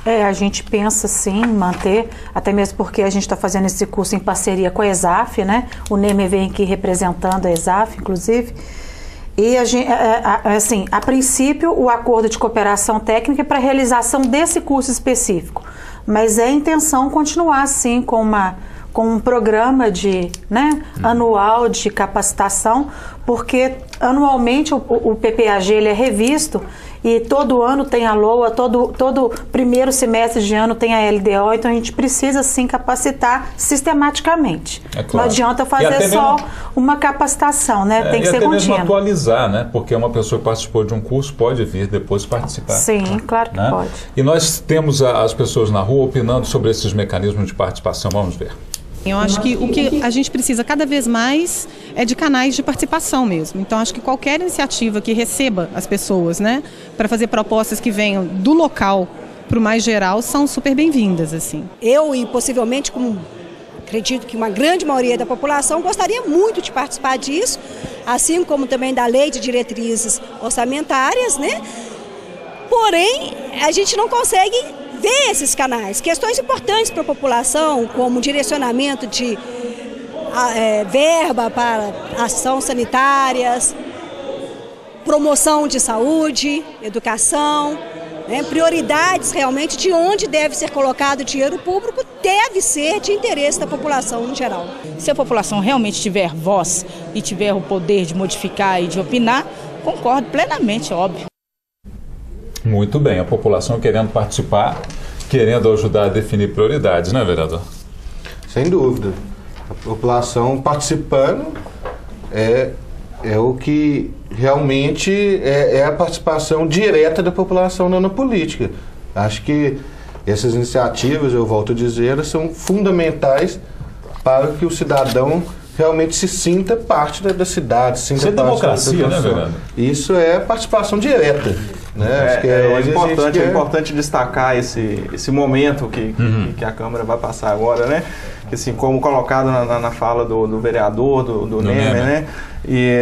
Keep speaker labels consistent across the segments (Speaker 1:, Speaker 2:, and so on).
Speaker 1: A gente pensa sim em manter, até mesmo porque a gente está fazendo esse curso em parceria com a ESAF, né? O NEME vem aqui representando a ESAF, inclusive. E assim, a princípio o acordo de cooperação técnica é para a realização desse curso específico, mas é a intenção continuar sim com um programa anual de capacitação, porque anualmente o PPAG ele é revisto e todo ano tem a LOA, todo primeiro semestre de ano tem a LDO, então a gente precisa sim capacitar sistematicamente.
Speaker 2: É claro.
Speaker 1: Não adianta fazer só uma capacitação, né? Tem que ser contínua. E até mesmo atualizar,
Speaker 2: né? Porque uma pessoa que participou de um curso pode vir depois participar.
Speaker 1: Sim, claro que pode.
Speaker 2: E nós temos as pessoas na rua opinando sobre esses mecanismos de participação. Vamos ver.
Speaker 3: Eu acho que o que a gente precisa cada vez mais é de canais de participação mesmo. Então, acho que qualquer iniciativa que receba as pessoas, né, para fazer propostas que venham do local para o mais geral, são super bem-vindas, assim.
Speaker 4: Eu e possivelmente, como acredito que uma grande maioria da população, gostaria muito de participar disso, assim como também da lei de diretrizes orçamentárias, né? Porém, a gente não consegue ver esses canais. Questões importantes para a população, como direcionamento de verba para ações sanitárias, promoção de saúde, educação, né, prioridades realmente de onde deve ser colocado o dinheiro público, deve ser de interesse da população no geral.
Speaker 5: Se a população realmente tiver voz e tiver o poder de modificar e de opinar, concordo plenamente, óbvio.
Speaker 2: Muito bem, a população querendo participar, querendo ajudar a definir prioridades, né, vereador?
Speaker 6: Sem dúvida. A população participando é o que realmente é a participação direta da população na política. Acho que essas iniciativas, eu volto a dizer, são fundamentais para que o cidadão realmente se sinta parte da cidade.
Speaker 2: Isso é democracia, né, vereador?
Speaker 6: Isso é participação direta. Né?
Speaker 7: É importante destacar esse momento que a Câmara vai passar agora, né? Que, assim, como colocado na fala do vereador, do NEME, né? E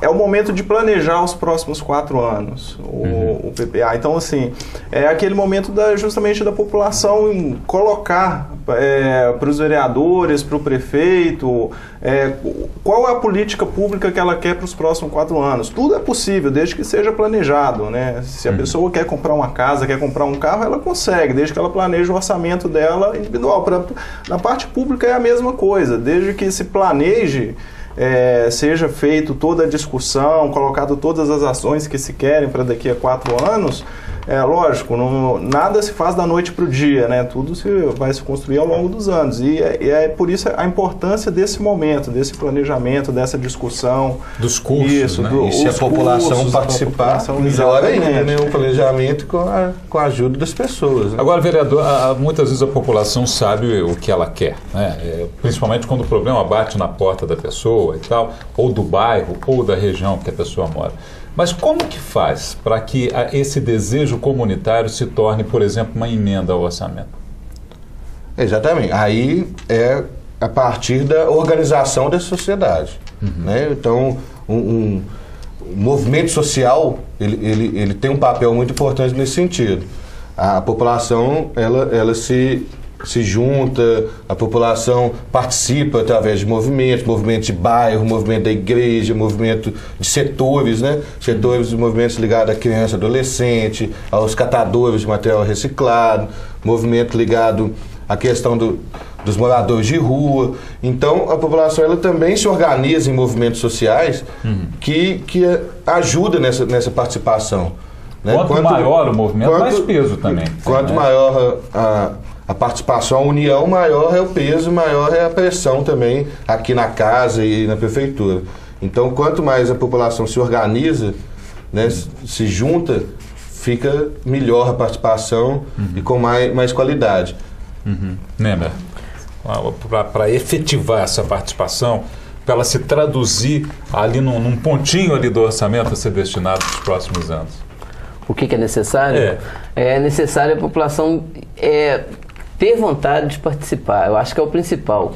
Speaker 7: é o momento de planejar os próximos 4 anos, o PPA. Então, assim, é aquele momento justamente da população colocar para os vereadores, para o prefeito, qual é a política pública que ela quer para os próximos 4 anos. Tudo é possível, desde que seja planejado, né? Se a pessoa quer comprar uma casa, quer comprar um carro, ela consegue, desde que ela planeje o orçamento dela individual. Na parte pública é a mesma coisa, desde que se planeje, seja feito toda a discussão, colocado todas as ações que se querem para daqui a 4 anos, lógico, nada se faz da noite para o dia, né? Tudo vai se construir ao longo dos anos. E é por isso a importância desse momento, desse planejamento, dessa discussão.
Speaker 2: Dos cursos,
Speaker 6: isso,
Speaker 2: né?
Speaker 6: E se a população participar, melhor ainda, né? O planejamento com a ajuda das pessoas. Né?
Speaker 2: Agora, vereador, muitas vezes a população sabe o que ela quer, né? Principalmente quando o problema bate na porta da pessoa e tal, ou do bairro, ou da região que a pessoa mora. Mas como que faz para que esse desejo comunitário se torne, por exemplo, uma emenda ao orçamento?
Speaker 6: Exatamente. Aí é a partir da organização da sociedade. Né? Então, o movimento social, ele tem um papel muito importante nesse sentido. A população, ela se junta, a população participa através de movimentos de bairro, movimento da igreja, movimento de setores, né? Setores de movimentos ligados à criança e adolescente, aos catadores de material reciclado, movimento ligado à questão dos moradores de rua. Então, a população ela também se organiza em movimentos sociais que ajudam nessa participação. Né?
Speaker 2: Quanto maior o movimento, mais peso também.
Speaker 6: Quanto maior a participação, a união, maior é o peso, maior é a pressão também aqui na casa e na prefeitura. Então, quanto mais a população se organiza, né, se junta, fica melhor a participação e com mais qualidade.
Speaker 2: Lembra? Para efetivar essa participação, para ela se traduzir ali num pontinho ali do orçamento a ser destinado nos próximos anos.
Speaker 8: O que é necessário? É necessário a população ter vontade de participar. Eu acho que é o principal.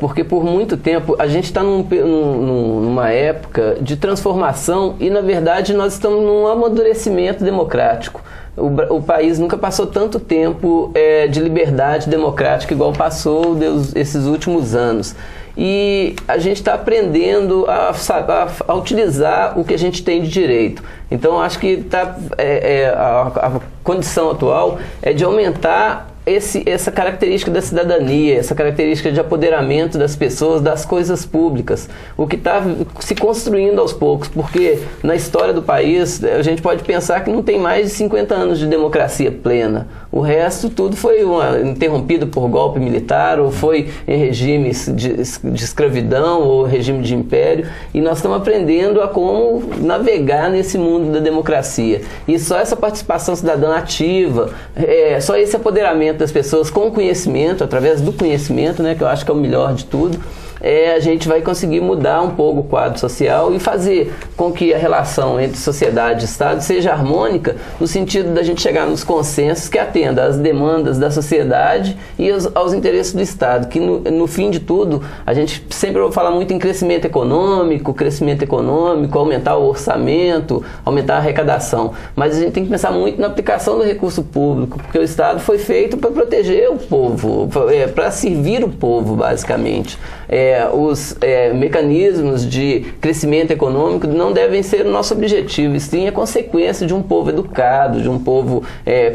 Speaker 8: Porque por muito tempo a gente está numa época de transformação e, na verdade, nós estamos num amadurecimento democrático. o país nunca passou tanto tempo de liberdade democrática igual passou esses últimos anos. E a gente está aprendendo a utilizar o que a gente tem de direito. Então, acho que a condição atual é de aumentar essa característica da cidadania, essa característica de apoderamento das pessoas, das coisas públicas, o que está se construindo aos poucos, porque na história do país a gente pode pensar que não tem mais de 50 anos de democracia plena. O resto tudo foi interrompido por golpe militar, ou foi em regimes de escravidão, ou regime de império, e nós estamos aprendendo a como navegar nesse mundo da democracia. E só essa participação cidadã ativa, só esse apoderamento das pessoas com conhecimento, através do conhecimento, né, que eu acho que é o melhor de tudo, a gente vai conseguir mudar um pouco o quadro social e fazer com que a relação entre sociedade e Estado seja harmônica, no sentido da gente chegar nos consensos que atenda às demandas da sociedade e aos interesses do Estado, que no fim de tudo, a gente sempre vai falar muito em crescimento econômico, aumentar o orçamento, aumentar a arrecadação, mas a gente tem que pensar muito na aplicação do recurso público, porque o Estado foi feito para proteger o povo, para servir o povo, basicamente. Os mecanismos de crescimento econômico não devem ser o nosso objetivo, sim a consequência de um povo educado, de um povo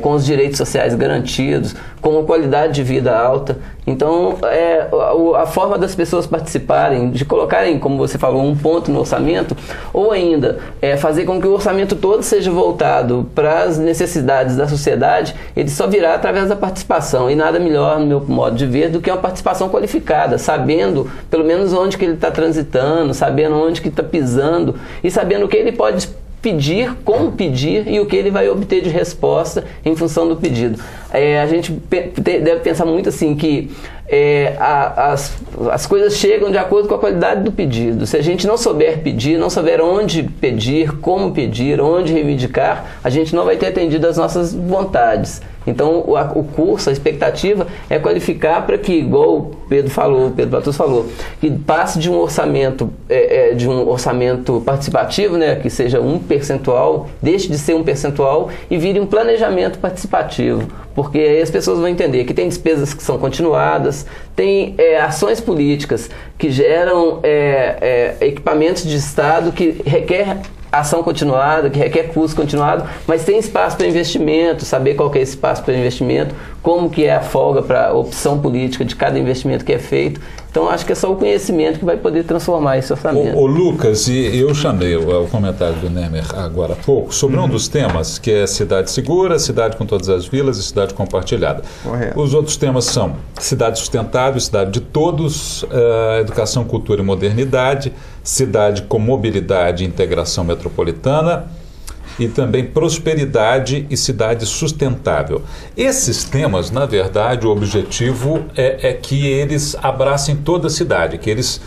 Speaker 8: com os direitos sociais garantidos, com uma qualidade de vida alta. Então, a forma das pessoas participarem, de colocarem, como você falou, um ponto no orçamento, ou ainda fazer com que o orçamento todo seja voltado para as necessidades da sociedade, ele só virá através da participação. E nada melhor, no meu modo de ver, do que uma participação qualificada, sabendo pelo menos onde que ele está transitando, sabendo onde que está pisando e sabendo o que ele pode pedir, como pedir e o que ele vai obter de resposta em função do pedido. A gente deve pensar muito assim que as coisas chegam de acordo com a qualidade do pedido. Se a gente não souber pedir, não souber onde pedir, como pedir, onde reivindicar, a gente não vai ter atendido as nossas vontades. Então, o curso, a expectativa é qualificar para que, igual o Pedro Patus falou, que passe de um orçamento, participativo, né, que seja um percentual, deixe de ser um percentual e vire um planejamento participativo. Porque aí as pessoas vão entender que tem despesas que são continuadas, tem ações políticas que geram equipamentos de Estado que requer ação continuada, que requer custo continuado, mas tem espaço para investimento, saber qual que é esse espaço para investimento, como que é a folga para a opção política de cada investimento que é feito. Então, acho que é só o conhecimento que vai poder transformar esse orçamento.
Speaker 2: Ô Lucas, e eu chamei o comentário do Nemer agora há pouco sobre um dos temas, que é cidade segura, cidade com todas as vilas e cidade compartilhada.
Speaker 7: Correto.
Speaker 2: Os outros temas são cidade sustentável, cidade de todos, educação, cultura e modernidade, cidade com mobilidade e integração metropolitana, e também prosperidade e cidade sustentável. Esses temas, na verdade, o objetivo é que eles abracem toda a cidade, que eles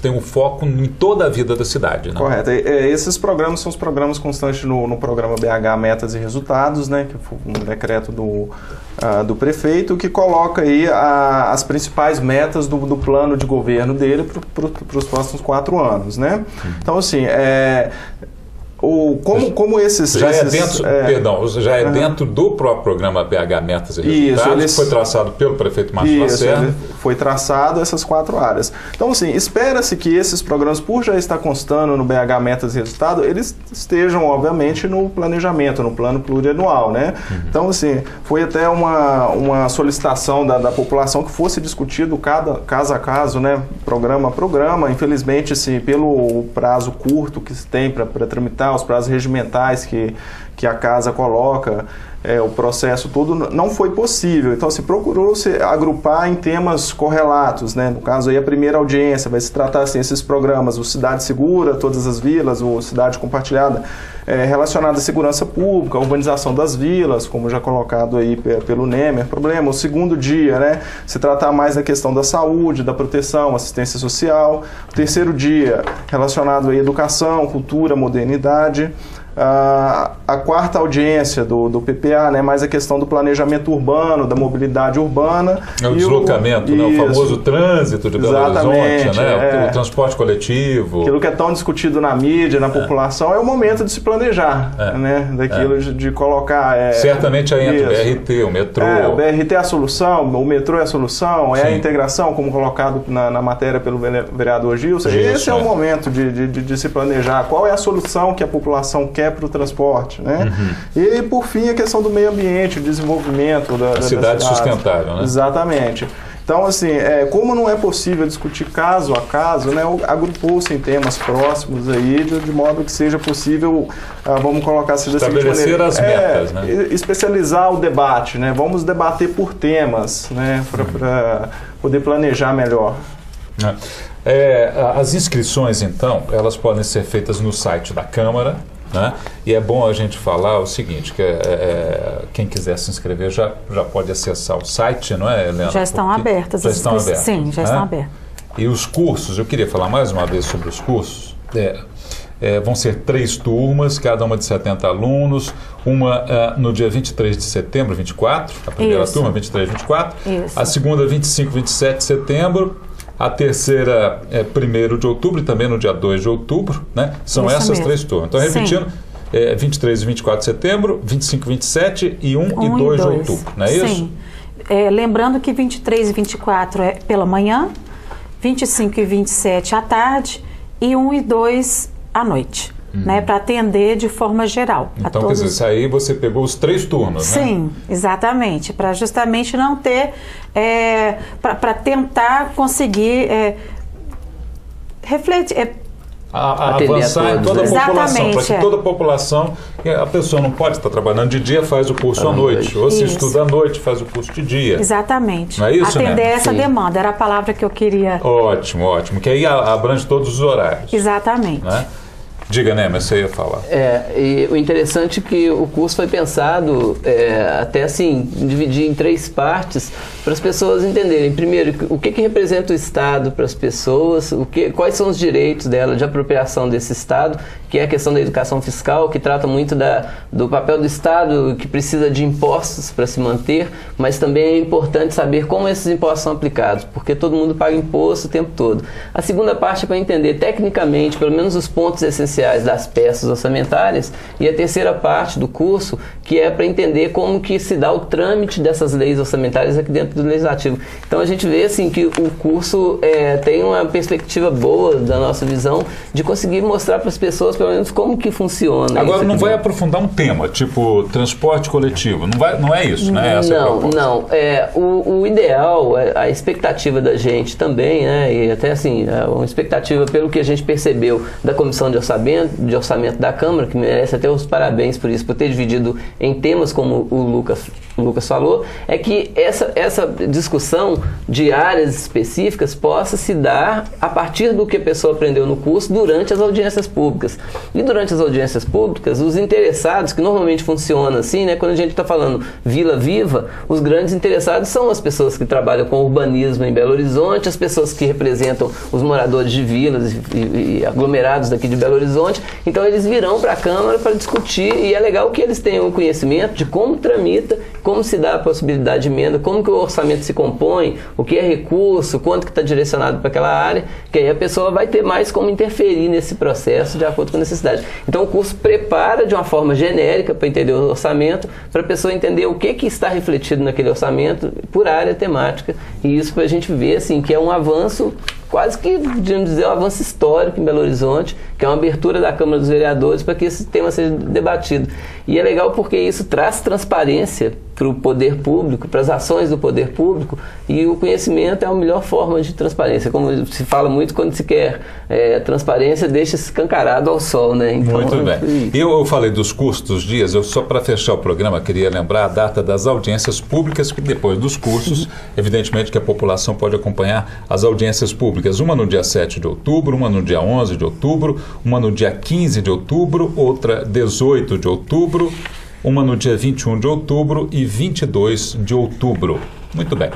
Speaker 2: tenham um foco em toda a vida da cidade. Né?
Speaker 7: Correto. Esses programas são os programas constantes no programa BH Metas e Resultados, né, que foi um decreto do prefeito, que coloca aí as principais metas do plano de governo dele para os próximos 4 anos. Né? Então, assim, como esses...
Speaker 2: Já é dentro do próprio programa BH Metas e Resultados, que foi traçado pelo prefeito Márcio Lacerda.
Speaker 7: Foi traçado essas 4 áreas. Então, assim, espera-se que esses programas, por já estar constando no BH Metas e Resultados, eles estejam, obviamente, no planejamento, no plano plurianual, né? Então, assim, foi até uma solicitação da população que fosse discutido caso a caso, né? Programa a programa. Infelizmente, assim, pelo prazo curto que se tem para tramitar, os prazos regimentais que a casa coloca, o processo todo, não foi possível. Então, se procurou-se agrupar em temas correlatos, né? No caso, aí a primeira audiência vai se tratar assim, esses programas, o Cidade Segura, Todas as Vilas, o Cidade Compartilhada, relacionado à segurança pública, a urbanização das vilas, como já colocado aí pelo Nemer, problema. O segundo dia, né, se tratar mais da questão da saúde, da proteção, assistência social. O terceiro dia, relacionado à educação, cultura, modernidade. a quarta audiência do PPA, né, mais a questão do planejamento urbano, da mobilidade urbana.
Speaker 2: O deslocamento, né, o famoso trânsito de Belo Horizonte, né, o transporte coletivo.
Speaker 7: Aquilo que é tão discutido na mídia, na população, é o momento de se planejar, né, daquilo de colocar...
Speaker 2: Certamente aí entra o BRT, o metrô.
Speaker 7: O BRT é a solução, o metrô é a solução, é a integração, como colocado na matéria pelo vereador Gilson. Esse é o momento de se planejar. Qual é a solução que a população quer para o transporte, né? E, por fim, a questão do meio ambiente, o desenvolvimento da
Speaker 2: cidade sustentável, né?
Speaker 7: Exatamente. Então, assim, como não é possível discutir caso a caso, né, agrupou-se em temas próximos aí, de modo que seja possível, vamos colocar assim da seguinte maneira,
Speaker 2: estabelecer as metas, né?
Speaker 7: Especializar o debate, né? Vamos debater por temas, né, para poder planejar melhor.
Speaker 2: As inscrições, então, elas podem ser feitas no site da Câmara, né? E é bom a gente falar o seguinte, que quem quiser se inscrever já pode acessar o site, não é, Helena?
Speaker 1: Já estão abertas.
Speaker 2: Já estão abertas.
Speaker 1: Sim, já estão abertas.
Speaker 2: E os cursos, eu queria falar mais uma vez sobre os cursos. Vão ser 3 turmas, cada uma de 70 alunos, uma no dia 23 de setembro, 24, a primeira turma, 23 e 24, a segunda, 25 e 27 de setembro, a terceira é 1º de outubro e também no dia 2 de outubro, né? São
Speaker 1: Isso
Speaker 2: essas
Speaker 1: mesmo.
Speaker 2: 3 turmas. Então, repetindo, 23 e 24 de setembro, 25 e 27 e 1 e 2 de outubro, não é isso?
Speaker 1: Sim. Lembrando que 23 e 24 é pela manhã, 25 e 27 à tarde e 1 e 2 à noite, né? Para atender de forma geral.
Speaker 2: Então, quer dizer, isso aí você pegou os 3 turnos, né?
Speaker 1: Sim, exatamente. Para justamente não ter... para tentar conseguir refletir...
Speaker 2: avançar em toda a população, para que toda a população, a pessoa não pode estar trabalhando de dia, faz o curso à noite, ou se estuda à noite, faz o curso de dia.
Speaker 1: Exatamente.
Speaker 2: Não é isso,
Speaker 1: atender
Speaker 2: né?
Speaker 1: essa demanda, era a palavra que eu queria.
Speaker 2: Ótimo, ótimo, que aí abrange todos os horários.
Speaker 1: Exatamente.
Speaker 2: Né? Diga, Némer, você ia falar.
Speaker 8: E o interessante é que o curso foi pensado até assim, dividir em 3 partes para as pessoas entenderem. Primeiro, o que representa o Estado para as pessoas, quais são os direitos dela de apropriação desse Estado, que é a questão da educação fiscal, que trata muito do papel do Estado, que precisa de impostos para se manter, mas também é importante saber como esses impostos são aplicados, porque todo mundo paga imposto o tempo todo. A segunda parte é para entender tecnicamente, pelo menos os pontos essenciais das peças orçamentárias, e a terceira parte do curso, que é para entender como que se dá o trâmite dessas leis orçamentárias aqui dentro do Legislativo. Então a gente vê assim que o curso tem uma perspectiva boa da nossa visão de conseguir mostrar para as pessoas pelo menos como que funciona.
Speaker 2: Agora não vai aprofundar um tema, tipo transporte coletivo, não é isso, né? Essa
Speaker 8: não. O ideal, a expectativa da gente também, né? E até assim, uma expectativa pelo que a gente percebeu da Comissão de Orçamento da Câmara, que merece até os parabéns por isso, por ter dividido em temas como o Lucas falou, é que essa discussão de áreas específicas possa se dar a partir do que a pessoa aprendeu no curso durante as audiências públicas. E durante as audiências públicas, os interessados, que normalmente funciona assim, né, quando a gente está falando Vila Viva, os grandes interessados são as pessoas que trabalham com urbanismo em Belo Horizonte, as pessoas que representam os moradores de vilas e aglomerados daqui de Belo Horizonte. Então eles virão para a Câmara para discutir, e é legal que eles tenham o conhecimento de como tramita, como se dá a possibilidade de emenda, como que o orçamento se compõe, o que é recurso, quanto que está direcionado para aquela área, que aí a pessoa vai ter mais como interferir nesse processo de acordo com a necessidade. Então o curso prepara de uma forma genérica para entender o orçamento, para a pessoa entender o que está refletido naquele orçamento por área temática, e isso para a gente ver assim, que é um avanço, quase que, podemos dizer, um avanço histórico em Belo Horizonte, que é uma abertura da Câmara dos Vereadores para que esse tema seja debatido. E é legal porque isso traz transparência para o poder público, para as ações do poder público, e o conhecimento é a melhor forma de transparência. Como se fala muito quando se quer transparência, deixa escancarado ao sol, né? Então,
Speaker 2: muito bem. Eu falei dos cursos dos dias, eu só para fechar o programa queria lembrar a data das audiências públicas, que depois dos cursos, evidentemente que a população pode acompanhar as audiências públicas, uma no dia 7 de outubro, uma no dia 11 de outubro, uma no dia 15 de outubro, outra 18 de outubro, uma no dia 21 de outubro e 22 de outubro. Muito bem.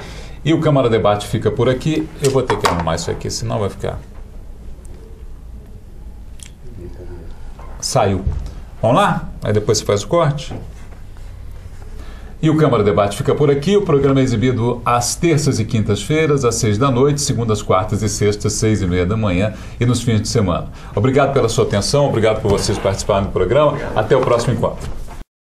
Speaker 2: E o Câmara Debate fica por aqui. Eu vou ter que arrumar isso aqui, senão vai ficar... Saiu. Vamos lá? Aí depois você faz o corte. E o Câmara Debate fica por aqui. O programa é exibido às terças e quintas-feiras, às 6 da noite, segundas, quartas e sextas, 6h30 da manhã e nos fins de semana. Obrigado pela sua atenção, obrigado por vocês participarem do programa. Até o próximo encontro.